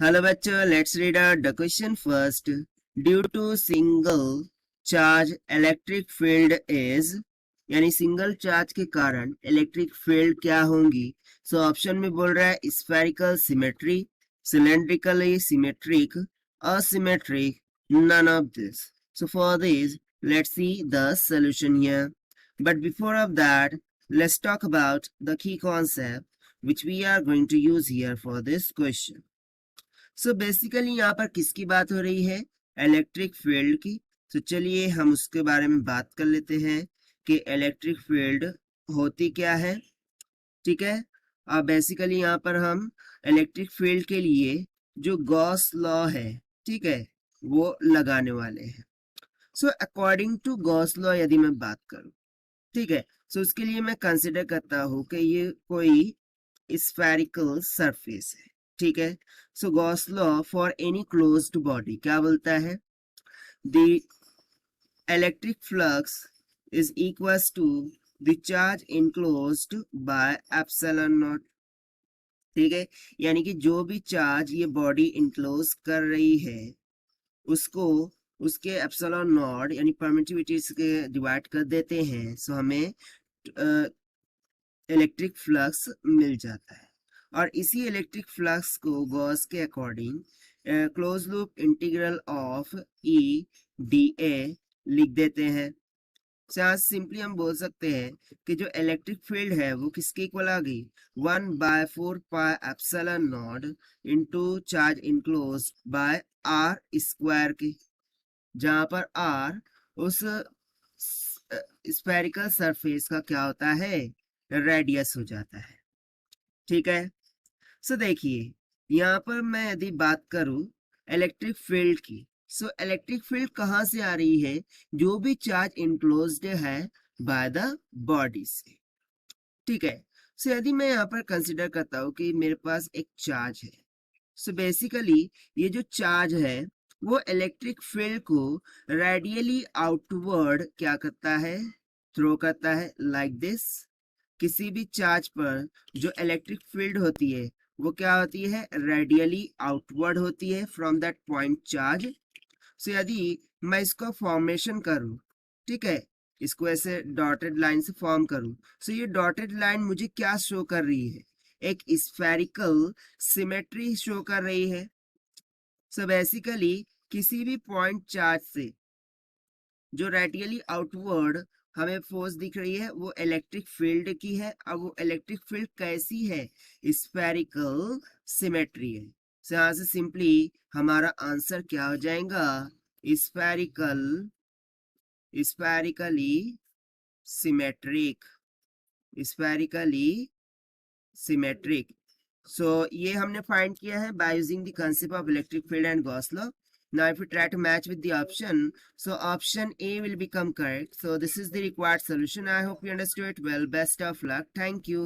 Hello bachcho, let's read out the question first. Due to single charge electric field is, यानी single charge के कारण electric field क्या होंगी? So option में बोल रहा है spherical symmetry, cylindrically symmetric, asymmetric, none of this. So for this, let's see the solution here. But before of that, let's talk about the key concept which we are going to use here for this question. So basically यहाँ पर किसकी बात हो रही है? Electric field की. तो चलिए हम उसके बारे में बात कर लेते हैं कि इलेक्ट्रिक फील्ड होती क्या है. ठीक है. अब बेसिकली यहाँ पर हम इलेक्ट्रिक फील्ड के लिए जो गॉस लॉ है, ठीक है, वो लगाने वाले हैं. So according to Gauss law यदि मैं बात करूं, ठीक है, सो उसके लिए मैं कंसिडर करता हूं कि ये कोई स्फेरिकल सरफेस है. ठीक है. So Gauss law for any closed body क्या बोलता है? The electric flux is equals to the charge enclosed by epsilon naught. ठीक है. यानी कि जो भी चार्ज ये बॉडी इनक्लोज कर रही है उसको उसके एप्सिलॉन नॉट यानी परमिटिविटी के डिवाइड कर देते हैं. सो हमें इलेक्ट्रिक फ्लक्स मिल जाता है. और इसी इलेक्ट्रिक फ्लक्स को गॉस के according close loop integral of E D A लिख देते हैं. यहाँ सिंपली हम बोल सकते हैं कि जो इलेक्ट्रिक फील्ड है वो किसके इक्वल आ गई? 1/4 pi epsilon naught into charge enclose by r square के, जहां पर आर उस स्फेरिकल सरफेस का क्या होता है? रेडियस हो जाता है. ठीक है. सो देखिए यहाँ पर मैं यदि बात करूं इलेक्ट्रिक फील्ड की, सो इलेक्ट्रिक फील्ड कहाँ से आ रही है? जो भी चार्ज इनक्लोज्ड है बाय द बॉडी से. ठीक है. सो यदि मैं यहाँ पर कंसिडर करता हूँ कि मेरे पास एक चार्ज है, सो बेसिकली ये जो चार्ज है वो इलेक्ट्रिक फील्ड को रेडियली आउटवर्ड क्या करता है? थ्रो करता है लाइक दिस. किसी भी चार्ज पर जो इलेक्ट्रिक फील्ड होती है वो क्या होती है? रेडियली आउटवर्ड होती है फ्रॉम दैट पॉइंट चार्ज. सो यदि मैं इसको फॉर्मेशन करूं, ठीक है, इसको ऐसे डॉटेड लाइन से फॉर्म करूं, सो ये डॉटेड लाइन मुझे क्या शो कर रही है? एक स्फेरिकल सिमेट्री शो कर रही है. सो बेसिकली किसी भी पॉइंट चार्ज से जो रेडियली आउटवर्ड हमें फोर्स दिख रही है वो इलेक्ट्रिक फील्ड की है. अब वो इलेक्ट्रिक फील्ड कैसी है? स्फेरिकल सिमेट्री है. so, यहाँ से सिंपली हमारा आंसर क्या हो जाएगा? Spherically symmetric. Spherically symmetric. So ये हमने फाइंड किया है by using the concept of electric field and Gauss law. Now if we try to match with the option, so option A will become correct. So this is the required solution. I hope you understood it well. Best of luck. Thank you.